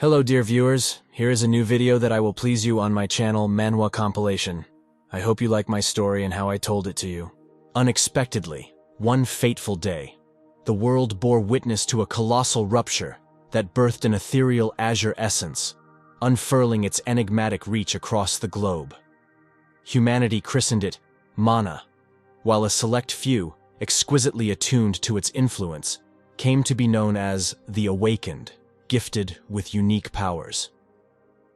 Hello dear viewers, here is a new video that I will please you on my channel Manhwa Compilation. I hope you like my story and how I told it to you. Unexpectedly, one fateful day, the world bore witness to a colossal rupture that birthed an ethereal azure essence, unfurling its enigmatic reach across the globe. Humanity christened it Mana, while a select few, exquisitely attuned to its influence, came to be known as the Awakened, gifted with unique powers.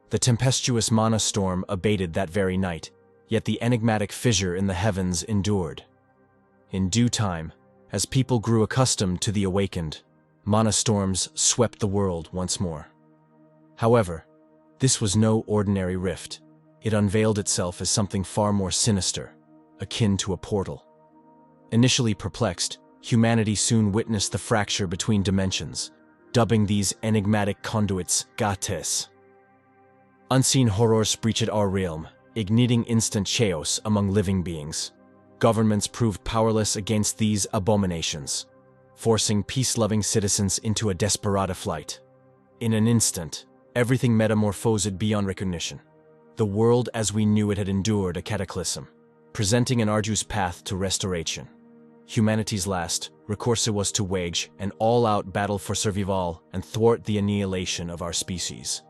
The tempestuous Mana storm abated that very night, yet the enigmatic fissure in the heavens endured. In due time, as people grew accustomed to the Awakened, Mana storms swept the world once more. However, this was no ordinary rift. It unveiled itself as something far more sinister, akin to a portal. Initially perplexed, humanity soon witnessed the fracture between dimensions, dubbing these enigmatic conduits gates. Unseen horrors breached our realm, igniting instant chaos among living beings. Governments proved powerless against these abominations, forcing peace-loving citizens into a desperado flight. In an instant, everything metamorphosed beyond recognition. The world as we knew it had endured a cataclysm, presenting an arduous path to restoration. Humanity's last recourse was to wage an all-out battle for survival and thwart the annihilation of our species.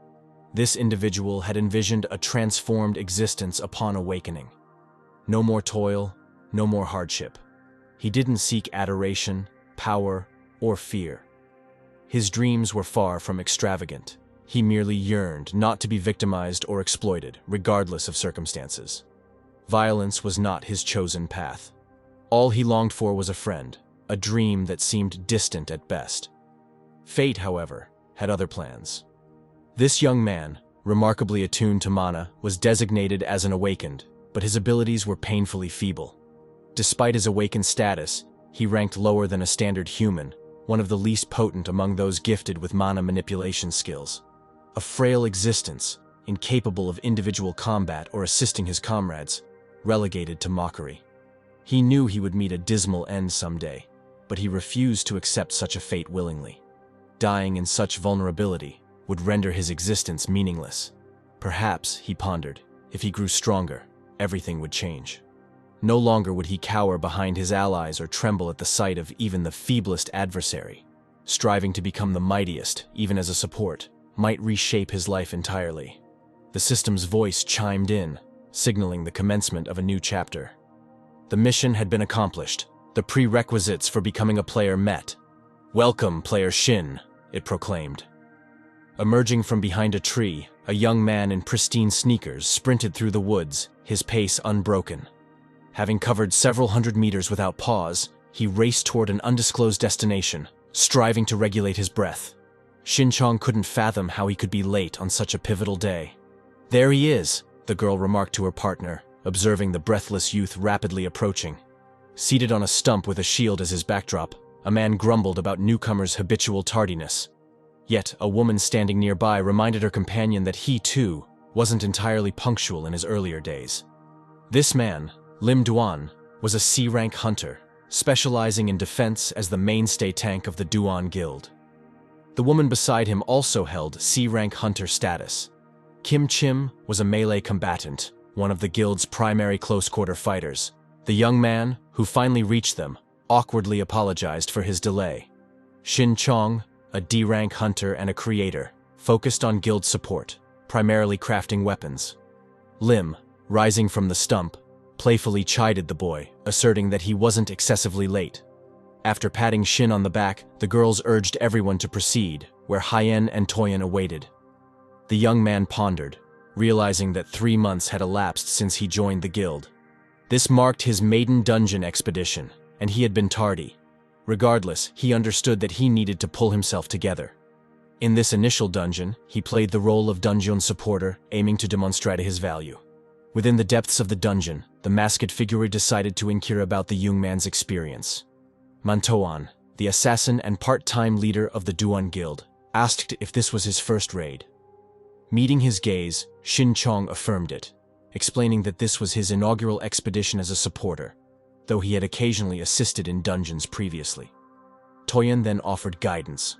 This individual had envisioned a transformed existence upon awakening. No more toil, no more hardship. He didn't seek adoration, power, or fear. His dreams were far from extravagant. He merely yearned not to be victimized or exploited, regardless of circumstances. Violence was not his chosen path. All he longed for was a friend, a dream that seemed distant at best. Fate, however, had other plans. This young man, remarkably attuned to mana, was designated as an awakened, but his abilities were painfully feeble. Despite his awakened status, he ranked lower than a standard human, one of the least potent among those gifted with mana manipulation skills. A frail existence, incapable of individual combat or assisting his comrades, relegated to mockery. He knew he would meet a dismal end someday, but he refused to accept such a fate willingly. Dying in such vulnerability would render his existence meaningless. Perhaps, he pondered, if he grew stronger, everything would change. No longer would he cower behind his allies or tremble at the sight of even the feeblest adversary. Striving to become the mightiest, even as a support, might reshape his life entirely. The system's voice chimed in, signaling the commencement of a new chapter. The mission had been accomplished. The prerequisites for becoming a player met. "Welcome, Player Shin," it proclaimed. Emerging from behind a tree, a young man in pristine sneakers sprinted through the woods, his pace unbroken. Having covered several hundred meters without pause, he raced toward an undisclosed destination, striving to regulate his breath. Shin-chong couldn't fathom how he could be late on such a pivotal day. "There he is," the girl remarked to her partner, observing the breathless youth rapidly approaching. Seated on a stump with a shield as his backdrop, a man grumbled about newcomers' habitual tardiness. Yet, a woman standing nearby reminded her companion that he, too, wasn't entirely punctual in his earlier days. This man, Lim Duan, was a C-rank hunter, specializing in defense as the mainstay tank of the Duan Guild. The woman beside him also held C-rank hunter status. Kim Chim was a melee combatant, one of the guild's primary close-quarter fighters. The young man, who finally reached them, awkwardly apologized for his delay. Shin Chong, a D-rank hunter and a creator, focused on guild support, primarily crafting weapons. Lim, rising from the stump, playfully chided the boy, asserting that he wasn't excessively late. After patting Shin on the back, the girls urged everyone to proceed, where Hyen and Toyen awaited. The young man pondered, realizing that 3 months had elapsed since he joined the guild. This marked his maiden dungeon expedition, and he had been tardy. Regardless, he understood that he needed to pull himself together. In this initial dungeon, he played the role of dungeon supporter, aiming to demonstrate his value. Within the depths of the dungeon, the masked figure decided to inquire about the young man's experience. Mantoan, the assassin and part-time leader of the Duan Guild, asked if this was his first raid. Meeting his gaze, Shin Chong affirmed it, explaining that this was his inaugural expedition as a supporter, though he had occasionally assisted in dungeons previously. Toyen then offered guidance.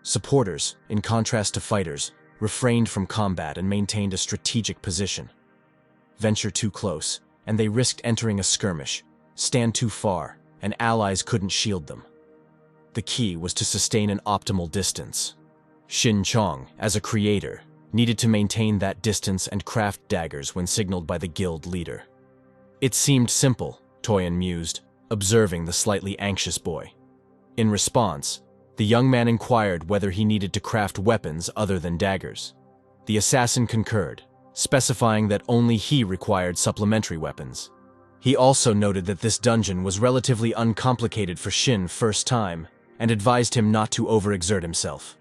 Supporters, in contrast to fighters, refrained from combat and maintained a strategic position. Venture too close, and they risked entering a skirmish. Stand too far, and allies couldn't shield them. The key was to sustain an optimal distance. Shin Chong, as a creator, needed to maintain that distance and craft daggers when signaled by the guild leader. It seemed simple, Toyin mused, observing the slightly anxious boy. In response, the young man inquired whether he needed to craft weapons other than daggers. The assassin concurred, specifying that only he required supplementary weapons. He also noted that this dungeon was relatively uncomplicated for Shin first time, and advised him not to overexert himself.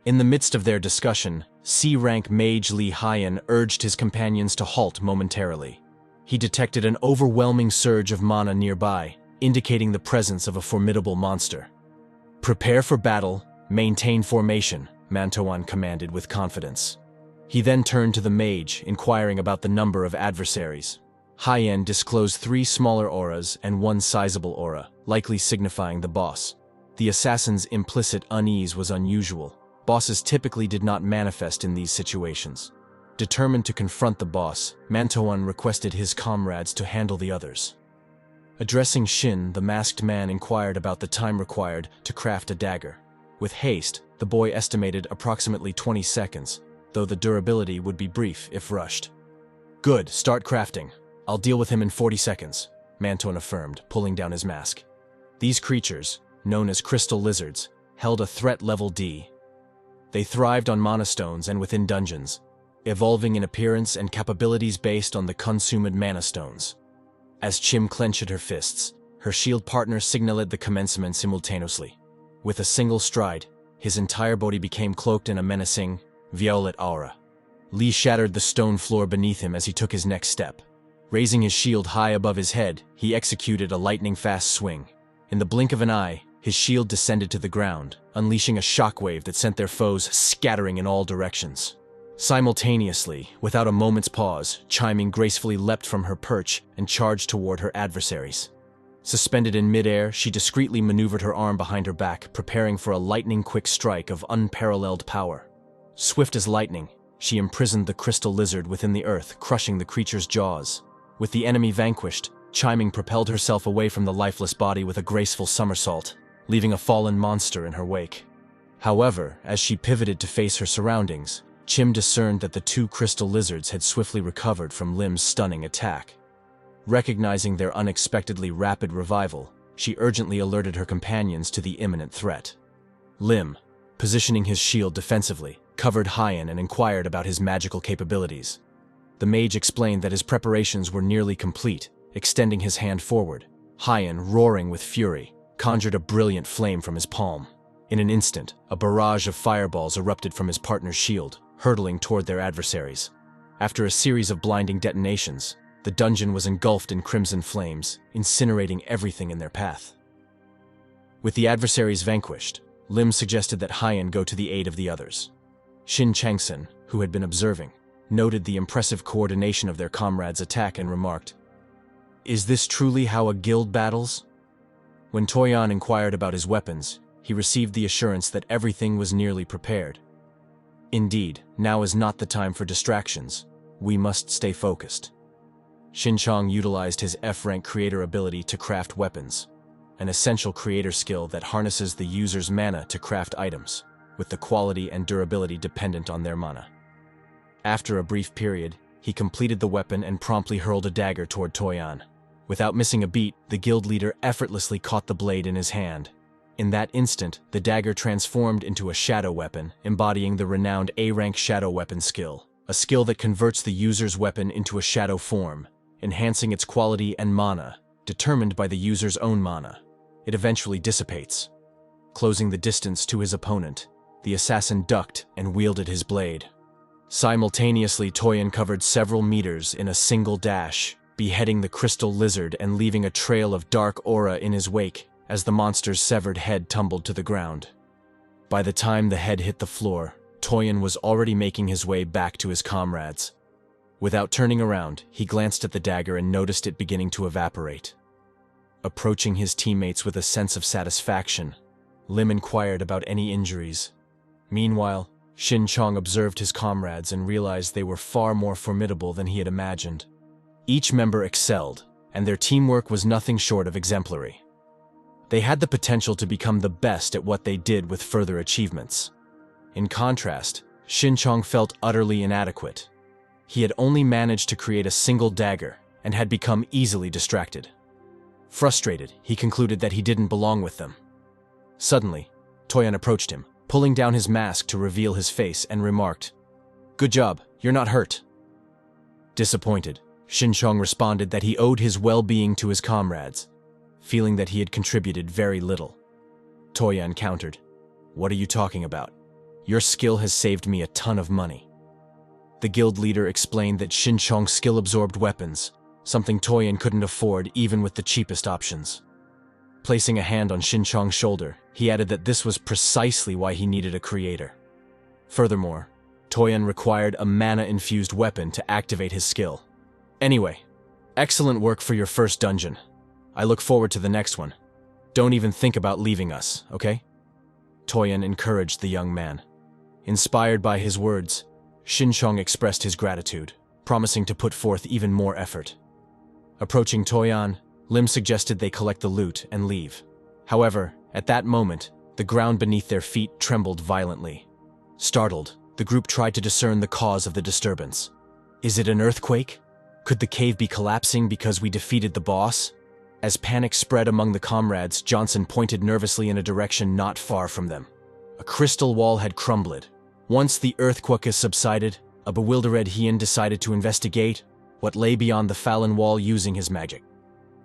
In the midst of their discussion, C-rank mage Li Haiyan urged his companions to halt momentarily. He detected an overwhelming surge of mana nearby, indicating the presence of a formidable monster. "Prepare for battle, maintain formation," Mantuan commanded with confidence. He then turned to the mage, inquiring about the number of adversaries. Haiyan disclosed 3 smaller auras and 1 sizable aura, likely signifying the boss. The assassin's implicit unease was unusual. Bosses typically did not manifest in these situations. Determined to confront the boss, Mantuan requested his comrades to handle the others. Addressing Shin, the masked man inquired about the time required to craft a dagger. With haste, the boy estimated approximately 20 seconds, though the durability would be brief if rushed. "Good, start crafting. I'll deal with him in 40 seconds, Mantuan affirmed, pulling down his mask. These creatures, known as crystal lizards, held a threat level D. They thrived on mana stones and within dungeons, evolving in appearance and capabilities based on the consumed mana stones. As Chim clenched her fists, her shield partner signaled the commencement simultaneously. With a single stride, his entire body became cloaked in a menacing, violet aura. Li shattered the stone floor beneath him as he took his next step. Raising his shield high above his head, he executed a lightning-fast swing. In the blink of an eye, his shield descended to the ground, unleashing a shockwave that sent their foes scattering in all directions. Simultaneously, without a moment's pause, Chiming gracefully leapt from her perch and charged toward her adversaries. Suspended in midair, she discreetly maneuvered her arm behind her back, preparing for a lightning-quick strike of unparalleled power. Swift as lightning, she imprisoned the crystal lizard within the earth, crushing the creature's jaws. With the enemy vanquished, Chiming propelled herself away from the lifeless body with a graceful somersault, leaving a fallen monster in her wake. However, as she pivoted to face her surroundings, Chim discerned that the 2 crystal lizards had swiftly recovered from Lim's stunning attack. Recognizing their unexpectedly rapid revival, she urgently alerted her companions to the imminent threat. Lim, positioning his shield defensively, covered Haiyan and inquired about his magical capabilities. The mage explained that his preparations were nearly complete, extending his hand forward. Haiyan, roaring with fury, conjured a brilliant flame from his palm. In an instant, a barrage of fireballs erupted from his partner's shield, hurtling toward their adversaries. After a series of blinding detonations, the dungeon was engulfed in crimson flames, incinerating everything in their path. With the adversaries vanquished, Lim suggested that Haiyan go to the aid of the others. Shin Changsun, who had been observing, noted the impressive coordination of their comrades' attack and remarked, "Is this truly how a guild battles?" When Toyan inquired about his weapons, he received the assurance that everything was nearly prepared. Indeed, now is not the time for distractions. We must stay focused. Shinchong utilized his F-rank creator ability to craft weapons, an essential creator skill that harnesses the user's mana to craft items, with the quality and durability dependent on their mana. After a brief period, he completed the weapon and promptly hurled a dagger toward Toyan. Without missing a beat, the guild leader effortlessly caught the blade in his hand. In that instant, the dagger transformed into a shadow weapon, embodying the renowned A-rank shadow weapon skill, a skill that converts the user's weapon into a shadow form, enhancing its quality and mana, determined by the user's own mana. It eventually dissipates. Closing the distance to his opponent, the assassin ducked and wielded his blade. Simultaneously, Toyan covered several meters in a single dash, beheading the crystal lizard and leaving a trail of dark aura in his wake as the monster's severed head tumbled to the ground. By the time the head hit the floor, Toyan was already making his way back to his comrades. Without turning around, he glanced at the dagger and noticed it beginning to evaporate. Approaching his teammates with a sense of satisfaction, Lim inquired about any injuries. Meanwhile, Shin Chong observed his comrades and realized they were far more formidable than he had imagined. Each member excelled, and their teamwork was nothing short of exemplary. They had the potential to become the best at what they did with further achievements. In contrast, Shin Chong felt utterly inadequate. He had only managed to create a single dagger and had become easily distracted. Frustrated, he concluded that he didn't belong with them. Suddenly, Toyan approached him, pulling down his mask to reveal his face, and remarked, "Good job, you're not hurt." Disappointed, Shin Chong responded that he owed his well-being to his comrades, feeling that he had contributed very little. Toyan countered, "What are you talking about? Your skill has saved me a ton of money." The guild leader explained that Shin Chong skill-absorbed weapons, something Toyan couldn't afford even with the cheapest options. Placing a hand on Shin Chong's shoulder, he added that this was precisely why he needed a creator. Furthermore, Toyan required a mana-infused weapon to activate his skill. "Anyway, excellent work for your first dungeon. I look forward to the next one. Don't even think about leaving us, okay?" Toyan encouraged the young man. Inspired by his words, Shin Chong expressed his gratitude, promising to put forth even more effort. Approaching Toyan, Lim suggested they collect the loot and leave. However, at that moment, the ground beneath their feet trembled violently. Startled, the group tried to discern the cause of the disturbance. Is it an earthquake? Could the cave be collapsing because we defeated the boss? As panic spread among the comrades, Johnson pointed nervously in a direction not far from them. A crystal wall had crumbled. Once the earthquake subsided, a bewildered Heian decided to investigate what lay beyond the fallen wall using his magic.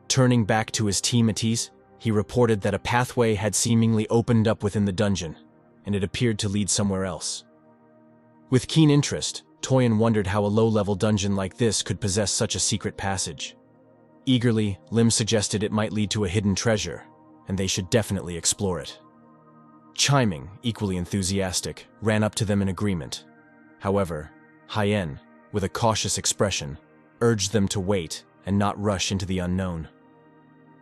Turning back to his team at ease, he reported that a pathway had seemingly opened up within the dungeon, and it appeared to lead somewhere else. With keen interest, Toyan wondered how a low-level dungeon like this could possess such a secret passage. Eagerly, Lim suggested it might lead to a hidden treasure, and they should definitely explore it. Chiming, equally enthusiastic, ran up to them in agreement. However, Heian, with a cautious expression, urged them to wait and not rush into the unknown.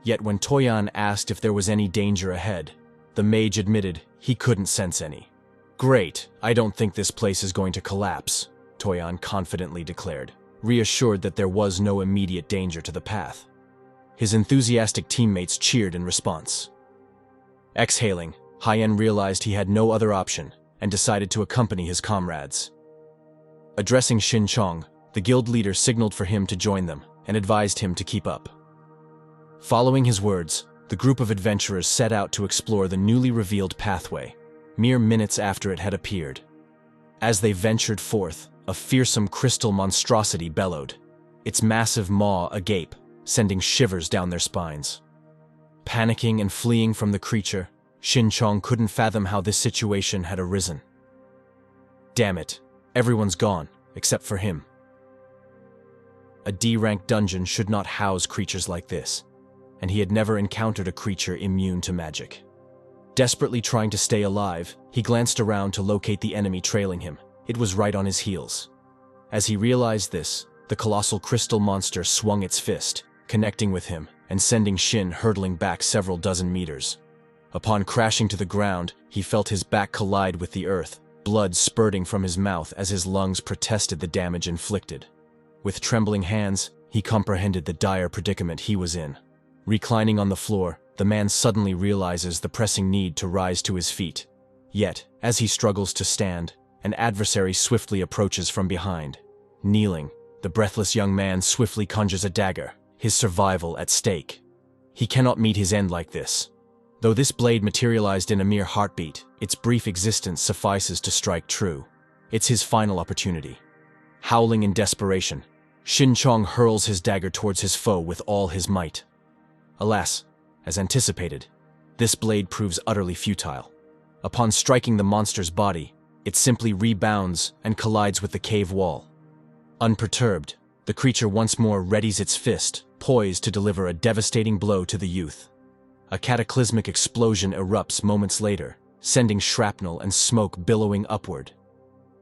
Yet when Toyan asked if there was any danger ahead, the mage admitted he couldn't sense any. "Great, I don't think this place is going to collapse," Toyan confidently declared, reassured that there was no immediate danger to the path. His enthusiastic teammates cheered in response. Exhaling, Heian realized he had no other option and decided to accompany his comrades. Addressing Shin Chong, the guild leader signaled for him to join them and advised him to keep up. Following his words, the group of adventurers set out to explore the newly revealed pathway, mere minutes after it had appeared. As they ventured forth, a fearsome crystal monstrosity bellowed, its massive maw agape, sending shivers down their spines. Panicking and fleeing from the creature, Shin Chong couldn't fathom how this situation had arisen. Damn it, everyone's gone, except for him. A D-rank dungeon should not house creatures like this, and he had never encountered a creature immune to magic. Desperately trying to stay alive, he glanced around to locate the enemy trailing him. It was right on his heels. As he realized this, the colossal crystal monster swung its fist, connecting with him and sending Shin hurtling back several dozen meters. Upon crashing to the ground, he felt his back collide with the earth, blood spurting from his mouth as his lungs protested the damage inflicted. With trembling hands, he comprehended the dire predicament he was in. Reclining on the floor, the man suddenly realizes the pressing need to rise to his feet. Yet, as he struggles to stand, an adversary swiftly approaches from behind. Kneeling, the breathless young man swiftly conjures a dagger, his survival at stake. He cannot meet his end like this. Though this blade materialized in a mere heartbeat, its brief existence suffices to strike true. It's his final opportunity. Howling in desperation, Shin Chong hurls his dagger towards his foe with all his might. Alas, as anticipated, this blade proves utterly futile. Upon striking the monster's body, it simply rebounds and collides with the cave wall. Unperturbed, the creature once more readies its fist, poised to deliver a devastating blow to the youth. A cataclysmic explosion erupts moments later, sending shrapnel and smoke billowing upward.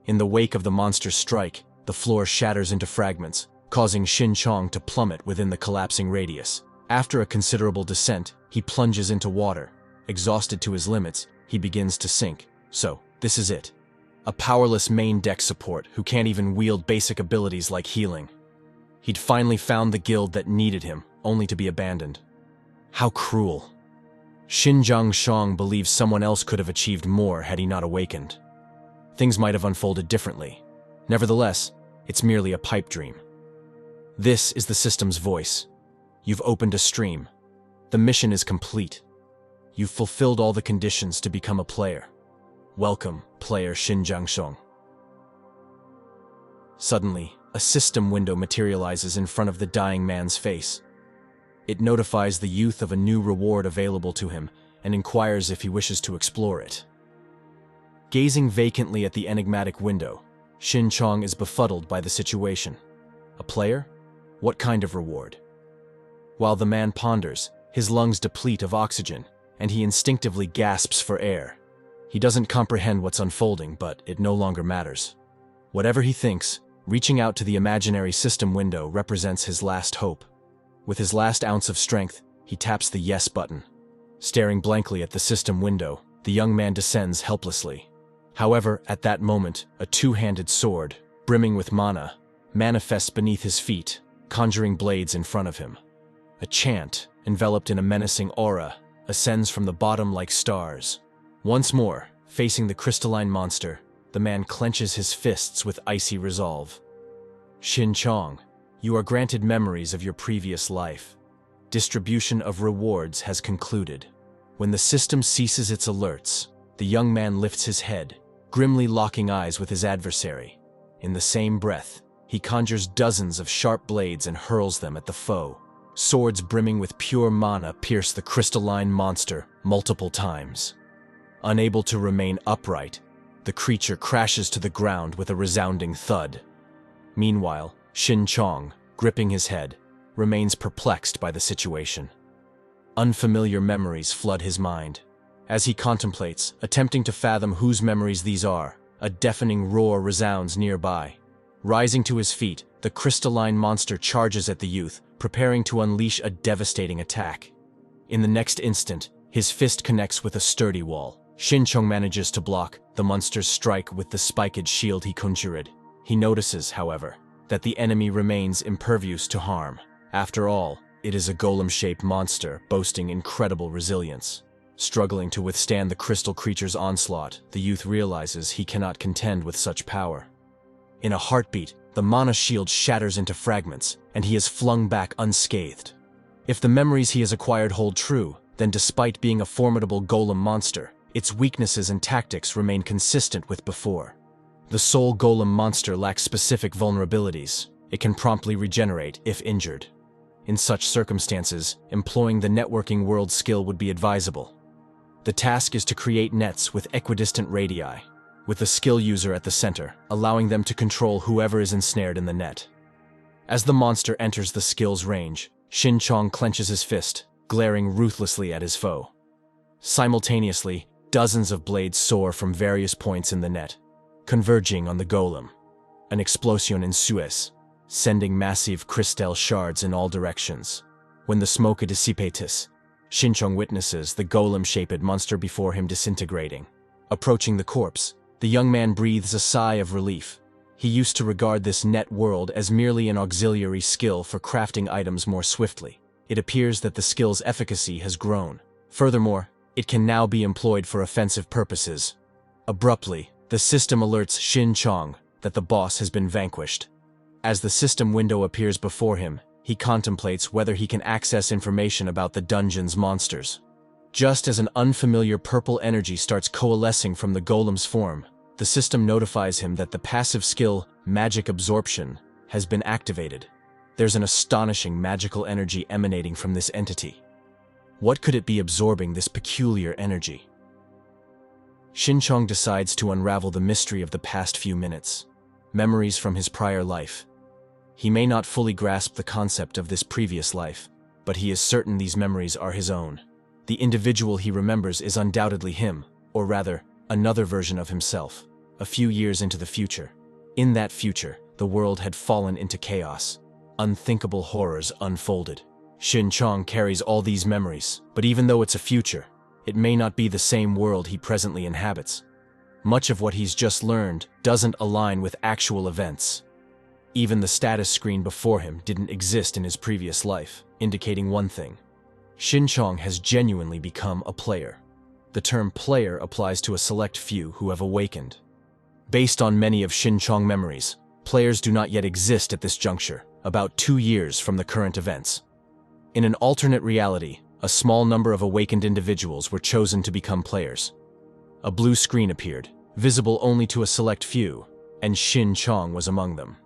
In the wake of the monster's strike, the floor shatters into fragments, causing Shin Chong to plummet within the collapsing radius. After a considerable descent, he plunges into water. Exhausted to his limits, he begins to sink. So, This is it. A powerless main deck support who can't even wield basic abilities like healing. He'd finally found the guild that needed him, only to be abandoned. How cruel. Shin Shang believes someone else could have achieved more had he not awakened. Things might have unfolded differently. Nevertheless, it's merely a pipe dream. This is the system's voice. You've opened a stream. The mission is complete. You've fulfilled all the conditions to become a player. Welcome, player Shin Shang. Suddenly, a system window materializes in front of the dying man's face. It notifies the youth of a new reward available to him and inquires if he wishes to explore it. Gazing vacantly at the enigmatic window, Shin Chong is befuddled by the situation. A player? What kind of reward? While the man ponders, his lungs deplete of oxygen, and he instinctively gasps for air. He doesn't comprehend what's unfolding, but it no longer matters. Whatever he thinks, reaching out to the imaginary system window represents his last hope. With his last ounce of strength, he taps the yes button. Staring blankly at the system window, the young man descends helplessly. However, at that moment, a two-handed sword, brimming with mana, manifests beneath his feet, conjuring blades in front of him. A chant, enveloped in a menacing aura, ascends from the bottom like stars. Once more, facing the crystalline monster, the man clenches his fists with icy resolve. Shin Chong, you are granted memories of your previous life. Distribution of rewards has concluded. When the system ceases its alerts, the young man lifts his head, grimly locking eyes with his adversary. In the same breath, he conjures dozens of sharp blades and hurls them at the foe. Swords brimming with pure mana pierce the crystalline monster multiple times. Unable to remain upright, the creature crashes to the ground with a resounding thud. Meanwhile, Shin Chong, gripping his head, remains perplexed by the situation. Unfamiliar memories flood his mind. As he contemplates, attempting to fathom whose memories these are, a deafening roar resounds nearby. Rising to his feet, the crystalline monster charges at the youth, preparing to unleash a devastating attack. In the next instant, his fist connects with a sturdy wall. Shin Chong manages to block the monster's strike with the spiked shield he conjured. He notices, however, that the enemy remains impervious to harm. After all, it is a golem-shaped monster boasting incredible resilience. Struggling to withstand the crystal creature's onslaught, the youth realizes he cannot contend with such power. In a heartbeat, the mana shield shatters into fragments, and he is flung back unscathed. If the memories he has acquired hold true, then despite being a formidable golem monster, its weaknesses and tactics remain consistent with before. The soul golem monster lacks specific vulnerabilities. It can promptly regenerate if injured. In such circumstances, employing the networking world skill would be advisable. The task is to create nets with equidistant radii, with the skill user at the center, allowing them to control whoever is ensnared in the net. As the monster enters the skill's range, Shin Chong clenches his fist, glaring ruthlessly at his foe. Simultaneously, dozens of blades soar from various points in the net, converging on the golem. An explosion ensues, sending massive crystal shards in all directions. When the smoke dissipates, Shin Chong witnesses the golem-shaped monster before him disintegrating. Approaching the corpse, the young man breathes a sigh of relief. He used to regard this net world as merely an auxiliary skill for crafting items more swiftly. It appears that the skill's efficacy has grown. Furthermore, it can now be employed for offensive purposes. Abruptly, the system alerts Shin Chong that the boss has been vanquished. As the system window appears before him, he contemplates whether he can access information about the dungeon's monsters. Just as an unfamiliar purple energy starts coalescing from the golem's form, the system notifies him that the passive skill, Magic Absorption, has been activated. There's an astonishing magical energy emanating from this entity. What could it be absorbing this peculiar energy? Shin Chong decides to unravel the mystery of the past few minutes. Memories from his prior life. He may not fully grasp the concept of this previous life, but he is certain these memories are his own. The individual he remembers is undoubtedly him, or rather, another version of himself, a few years into the future. In that future, the world had fallen into chaos. Unthinkable horrors unfolded. Shin Chong carries all these memories, but even though it's a future, it may not be the same world he presently inhabits. much of what he's just learned doesn't align with actual events. Even the status screen before him didn't exist in his previous life, indicating one thing: Shin-chong has genuinely become a player. The term player applies to a select few who have awakened. Based on many of Shin-chong memories, players do not yet exist at this juncture, about 2 years from the current events. In an alternate reality, a small number of awakened individuals were chosen to become players. A blue screen appeared, visible only to a select few, and Shin-chong was among them.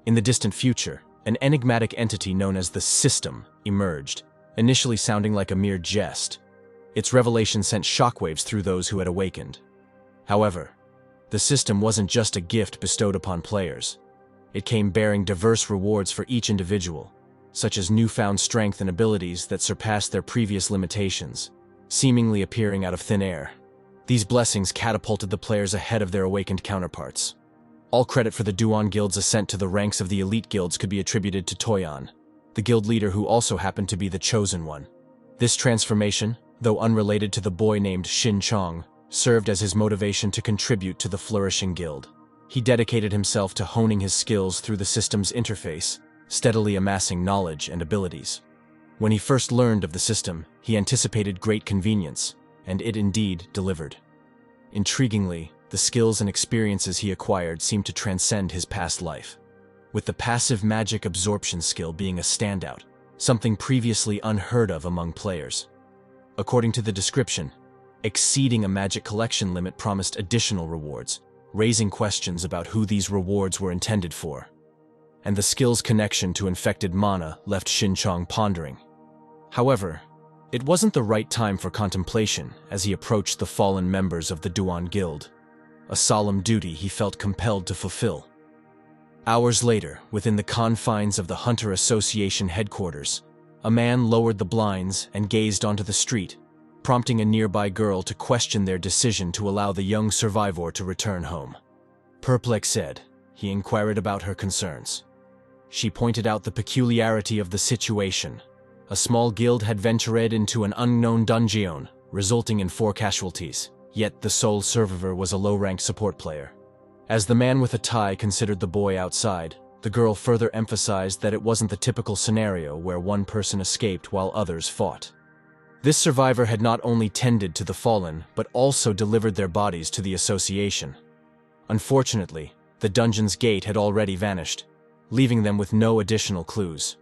In the distant future, an enigmatic entity known as the System emerged, initially sounding like a mere jest. Its revelation sent shockwaves through those who had awakened. However, the System wasn't just a gift bestowed upon players. It came bearing diverse rewards for each individual, such as newfound strength and abilities that surpassed their previous limitations, seemingly appearing out of thin air. These blessings catapulted the players ahead of their awakened counterparts. All credit for the Duan Guild's ascent to the ranks of the elite guilds could be attributed to Toyan, the guild leader who also happened to be the chosen one. This transformation, though unrelated to the boy named Shin-chong, served as his motivation to contribute to the flourishing guild. He dedicated himself to honing his skills through the system's interface, steadily amassing knowledge and abilities. When he first learned of the system, he anticipated great convenience, and it indeed delivered. Intriguingly, the skills and experiences he acquired seemed to transcend his past life, with the passive magic absorption skill being a standout, something previously unheard of among players. According to the description, exceeding a magic collection limit promised additional rewards, raising questions about who these rewards were intended for. And the skill's connection to infected mana left Shin-chong pondering. However, it wasn't the right time for contemplation as he approached the fallen members of the Duan Guild, a solemn duty he felt compelled to fulfill. Hours later, within the confines of the Hunter Association headquarters, a man lowered the blinds and gazed onto the street, prompting a nearby girl to question their decision to allow the young survivor to return home. Perplexed, he inquired about her concerns. She pointed out the peculiarity of the situation. A small guild had ventured into an unknown dungeon, resulting in 4 casualties, yet the sole survivor was a low-ranked support player. As the man with a tie considered the boy outside, the girl further emphasized that it wasn't the typical scenario where one person escaped while others fought. This survivor had not only tended to the fallen, but also delivered their bodies to the association. Unfortunately, the dungeon's gate had already vanished, leaving them with no additional clues.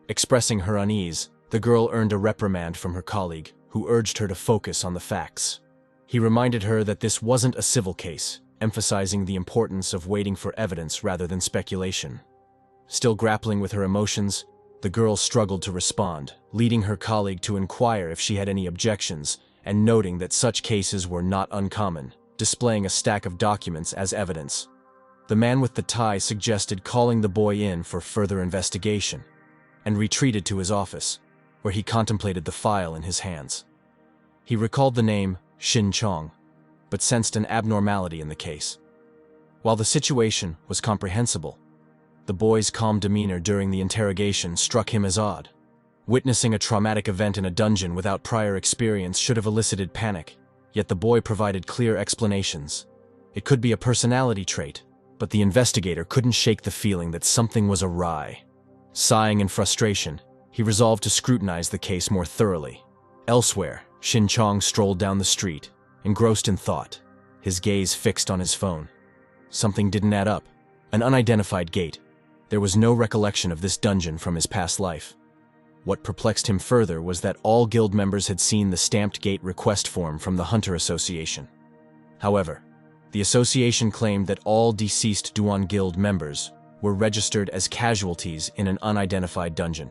Expressing her unease, the girl earned a reprimand from her colleague, who urged her to focus on the facts. He reminded her that this wasn't a civil case, emphasizing the importance of waiting for evidence rather than speculation. Still grappling with her emotions, the girl struggled to respond, leading her colleague to inquire if she had any objections, and noting that such cases were not uncommon, displaying a stack of documents as evidence. The man with the tie suggested calling the boy in for further investigation, and retreated to his office, where he contemplated the file in his hands. He recalled the name Shin-chong, but sensed an abnormality in the case. While the situation was comprehensible, the boy's calm demeanor during the interrogation struck him as odd. Witnessing a traumatic event in a dungeon without prior experience should have elicited panic, yet the boy provided clear explanations. It could be a personality trait, but the investigator couldn't shake the feeling that something was awry. Sighing in frustration, he resolved to scrutinize the case more thoroughly. Elsewhere, Shin-chong strolled down the street, engrossed in thought, his gaze fixed on his phone. Something didn't add up. An unidentified gate. There was no recollection of this dungeon from his past life. What perplexed him further was that all guild members had seen the stamped gate request form from the Hunter Association. However, the association claimed that all deceased Duan Guild members were registered as casualties in an unidentified dungeon.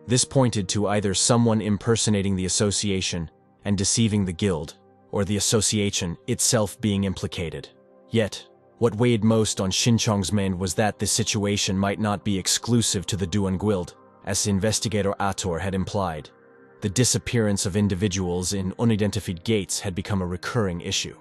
This pointed to either someone impersonating the association and deceiving the guild, or the association itself being implicated. Yet, what weighed most on Shin-chong's mind was that this situation might not be exclusive to the Duan Guild, as investigator Ator had implied. The disappearance of individuals in unidentified gates had become a recurring issue.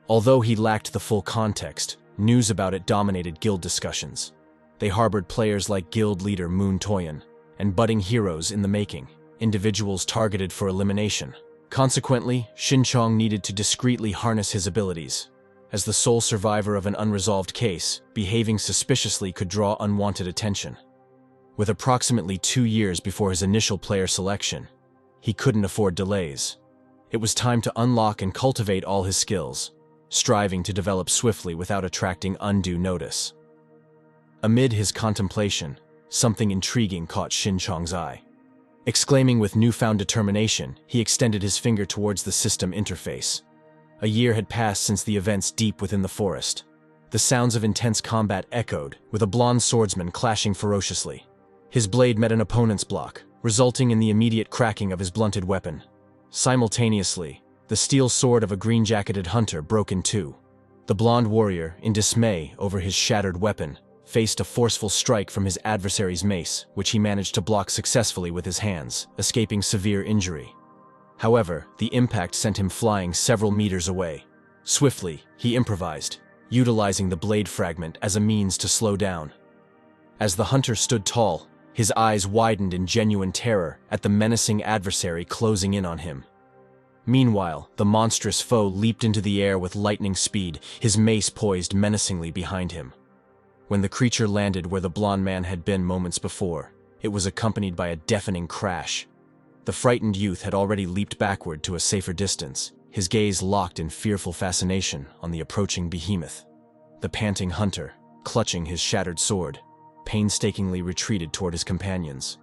Although he lacked the full context, news about it dominated guild discussions. They harbored players like guild leader Moon Toyan, and budding heroes in the making, individuals targeted for elimination, Consequently, Shin-chong needed to discreetly harness his abilities. As the sole survivor of an unresolved case, behaving suspiciously could draw unwanted attention. With approximately 2 years before his initial player selection, he couldn't afford delays. It was time to unlock and cultivate all his skills, striving to develop swiftly without attracting undue notice. Amid his contemplation, something intriguing caught Shin-chong's eye. Exclaiming with newfound determination, he extended his finger towards the system interface. A year had passed since the events deep within the forest. The sounds of intense combat echoed, with a blonde swordsman clashing ferociously. His blade met an opponent's block, resulting in the immediate cracking of his blunted weapon. Simultaneously, the steel sword of a green-jacketed hunter broke in two. The blonde warrior, in dismay over his shattered weapon, faced a forceful strike from his adversary's mace, which he managed to block successfully with his hands, escaping severe injury. However, the impact sent him flying several meters away. Swiftly, he improvised, utilizing the blade fragment as a means to slow down. As the hunter stood tall, his eyes widened in genuine terror at the menacing adversary closing in on him. Meanwhile, the monstrous foe leaped into the air with lightning speed, his mace poised menacingly behind him. When the creature landed where the blonde man had been moments before, it was accompanied by a deafening crash. The frightened youth had already leaped backward to a safer distance, his gaze locked in fearful fascination on the approaching behemoth. The panting hunter, clutching his shattered sword, painstakingly retreated toward his companions.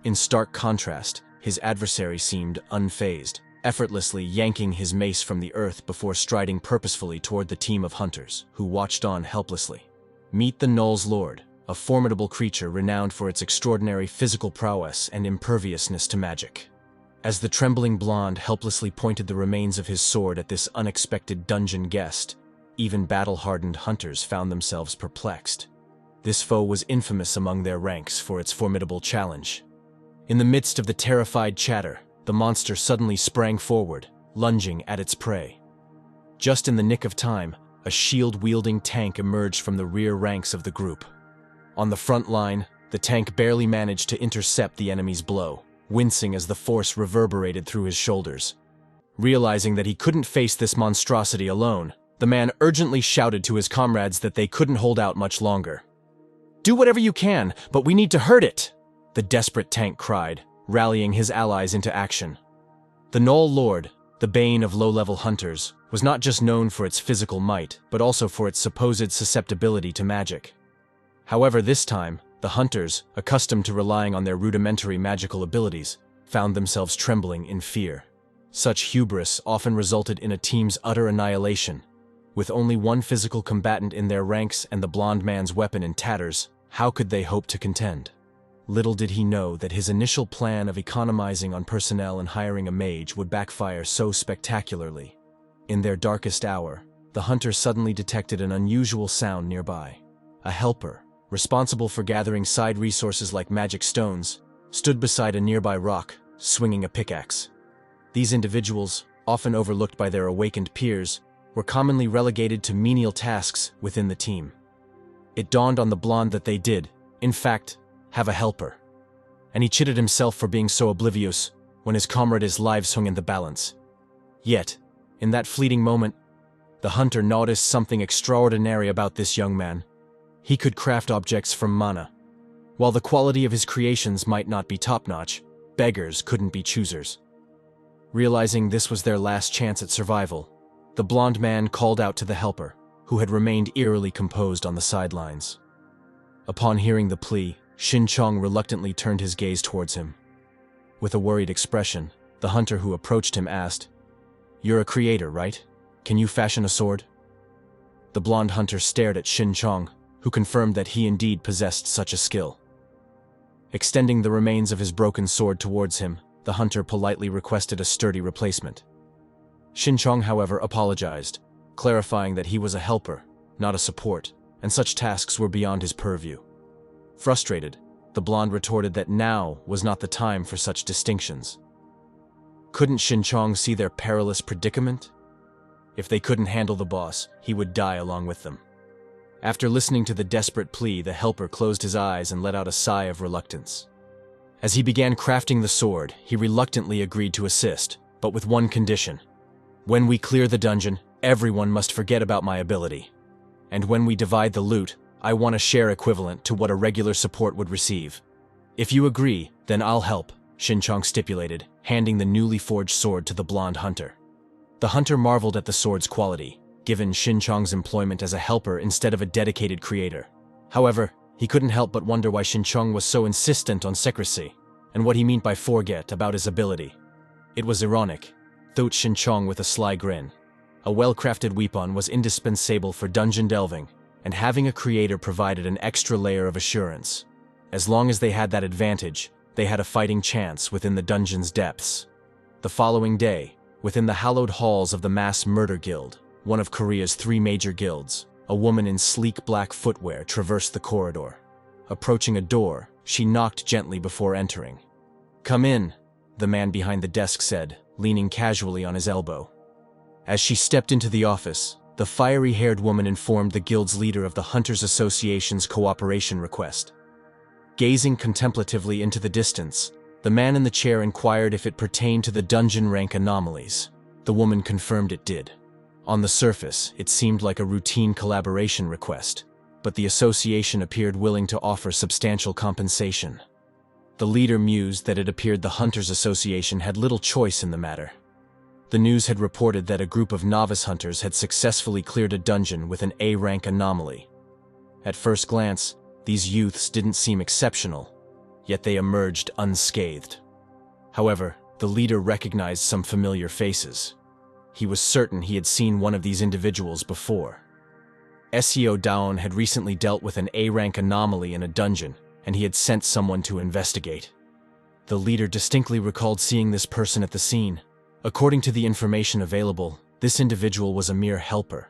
In stark contrast, his adversary seemed unfazed, effortlessly yanking his mace from the earth before striding purposefully toward the team of hunters, who watched on helplessly. Meet the Gnoll's Lord, a formidable creature renowned for its extraordinary physical prowess and imperviousness to magic. As the trembling blonde helplessly pointed the remains of his sword at this unexpected dungeon guest, even battle-hardened hunters found themselves perplexed. This foe was infamous among their ranks for its formidable challenge. In the midst of the terrified chatter, the monster suddenly sprang forward, lunging at its prey. Just in the nick of time, a shield-wielding tank emerged from the rear ranks of the group. On the front line, the tank barely managed to intercept the enemy's blow, wincing as the force reverberated through his shoulders. Realizing that he couldn't face this monstrosity alone, the man urgently shouted to his comrades that they couldn't hold out much longer. "Do whatever you can, but we need to hurt it!" the desperate tank cried, rallying his allies into action. The Gnoll Lord, the bane of low-level hunters, was not just known for its physical might, but also for its supposed susceptibility to magic. However, this time, the hunters, accustomed to relying on their rudimentary magical abilities, found themselves trembling in fear. Such hubris often resulted in a team's utter annihilation. With only one physical combatant in their ranks and the blonde man's weapon in tatters, how could they hope to contend? Little did he know that his initial plan of economizing on personnel and hiring a mage would backfire so spectacularly. In their darkest hour, the hunter suddenly detected an unusual sound nearby. A helper, responsible for gathering side resources like magic stones, stood beside a nearby rock, swinging a pickaxe. These individuals, often overlooked by their awakened peers, were commonly relegated to menial tasks within the team. It dawned on the blonde that they did, in fact, have a helper. And he chided himself for being so oblivious when his comrades' lives hung in the balance. Yet, in that fleeting moment, the hunter noticed something extraordinary about this young man. He could craft objects from mana. While the quality of his creations might not be top-notch, beggars couldn't be choosers. Realizing this was their last chance at survival, the blonde man called out to the helper, who had remained eerily composed on the sidelines. Upon hearing the plea, Shin-chong reluctantly turned his gaze towards him. With a worried expression, the hunter who approached him asked, "You're a creator, right? Can you fashion a sword?" The blonde hunter stared at Shin-chong, who confirmed that he indeed possessed such a skill. Extending the remains of his broken sword towards him, the hunter politely requested a sturdy replacement. Shin-chong, however, apologized, clarifying that he was a helper, not a support, and such tasks were beyond his purview. Frustrated, the blonde retorted that now was not the time for such distinctions. Couldn't Shin-chong see their perilous predicament? If they couldn't handle the boss, he would die along with them. After listening to the desperate plea, the helper closed his eyes and let out a sigh of reluctance. As he began crafting the sword, he reluctantly agreed to assist, but with one condition. When we clear the dungeon, everyone must forget about my ability. And when we divide the loot, I want a share equivalent to what a regular support would receive. If you agree, then I'll help, Shinchong stipulated, handing the newly forged sword to the blonde hunter. The hunter marveled at the sword's quality, given Shinchong's employment as a helper instead of a dedicated creator. However, he couldn't help but wonder why Shinchong was so insistent on secrecy, and what he meant by forget about his ability. It was ironic, thought Shinchong with a sly grin. A well-crafted weapon was indispensable for dungeon delving, and having a creator provided an extra layer of assurance. As long as they had that advantage, they had a fighting chance within the dungeon's depths. The following day, within the hallowed halls of the Mass Murder Guild, one of Korea's 3 major guilds, a woman in sleek black footwear traversed the corridor. Approaching a door, she knocked gently before entering. "Come in," the man behind the desk said, leaning casually on his elbow. As she stepped into the office, the fiery-haired woman informed the guild's leader of the Hunters Association's cooperation request. Gazing contemplatively into the distance, the man in the chair inquired if it pertained to the dungeon rank Anomalies. The woman confirmed it did. On the surface, it seemed like a routine collaboration request, but the association appeared willing to offer substantial compensation. The leader mused that it appeared the Hunters Association had little choice in the matter. The news had reported that a group of novice hunters had successfully cleared a dungeon with an A-rank anomaly. At first glance, these youths didn't seem exceptional, yet they emerged unscathed. However, the leader recognized some familiar faces. He was certain he had seen one of these individuals before. Seo Daon had recently dealt with an A-rank anomaly in a dungeon, and he had sent someone to investigate. The leader distinctly recalled seeing this person at the scene. According to the information available, this individual was a mere helper.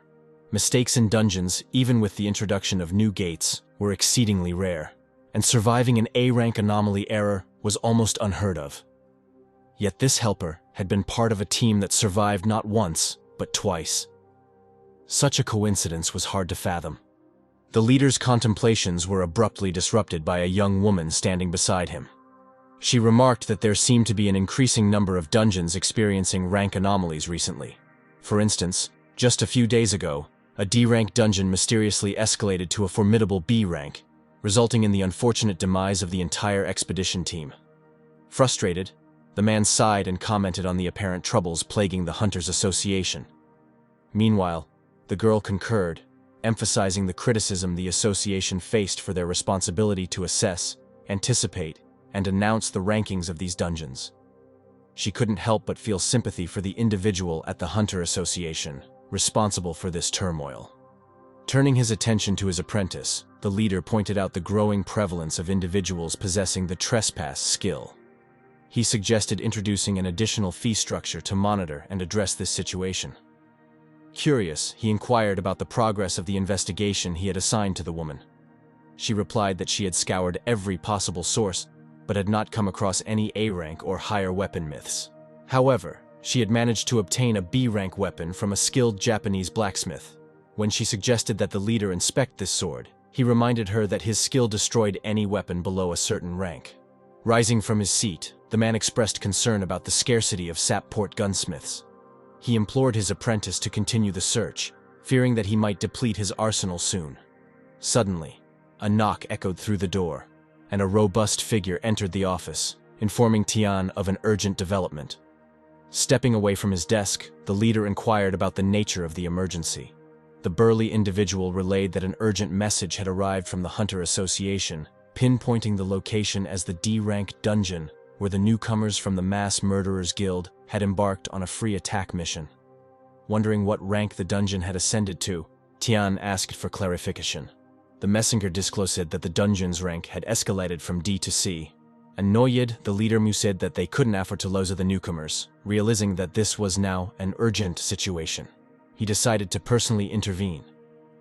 Mistakes in dungeons, even with the introduction of new gates, were exceedingly rare, and surviving an A-rank anomaly error was almost unheard of. Yet this helper had been part of a team that survived not once, but twice. Such a coincidence was hard to fathom. The leader's contemplations were abruptly disrupted by a young woman standing beside him. She remarked that there seemed to be an increasing number of dungeons experiencing rank anomalies recently. For instance, just a few days ago, a D-rank dungeon mysteriously escalated to a formidable B rank, resulting in the unfortunate demise of the entire expedition team. Frustrated, the man sighed and commented on the apparent troubles plaguing the Hunters Association. Meanwhile, the girl concurred, emphasizing the criticism the association faced for their responsibility to assess, anticipate, and announce the rankings of these dungeons. She couldn't help but feel sympathy for the individual at the Hunter Association, responsible for this turmoil. Turning his attention to his apprentice, the leader pointed out the growing prevalence of individuals possessing the trespass skill. He suggested introducing an additional fee structure to monitor and address this situation. Curious, he inquired about the progress of the investigation he had assigned to the woman. She replied that she had scoured every possible source, but had not come across any A-rank or higher weapon myths. However, she had managed to obtain a B-rank weapon from a skilled Japanese blacksmith. When she suggested that the leader inspect this sword, he reminded her that his skill destroyed any weapon below a certain rank. Rising from his seat, the man expressed concern about the scarcity of Sapport gunsmiths. He implored his apprentice to continue the search, fearing that he might deplete his arsenal soon. Suddenly, a knock echoed through the door, and a robust figure entered the office, informing Tian of an urgent development. Stepping away from his desk, the leader inquired about the nature of the emergency. The burly individual relayed that an urgent message had arrived from the Hunter Association, pinpointing the location as the D-rank dungeon, where the newcomers from the Mass Murderers Guild had embarked on a free attack mission. Wondering what rank the dungeon had ascended to, Tian asked for clarification. The messenger disclosed that the dungeon's rank had escalated from D to C. Annoyed, the leader said that they couldn't afford to lose the newcomers, realizing that this was now an urgent situation. He decided to personally intervene.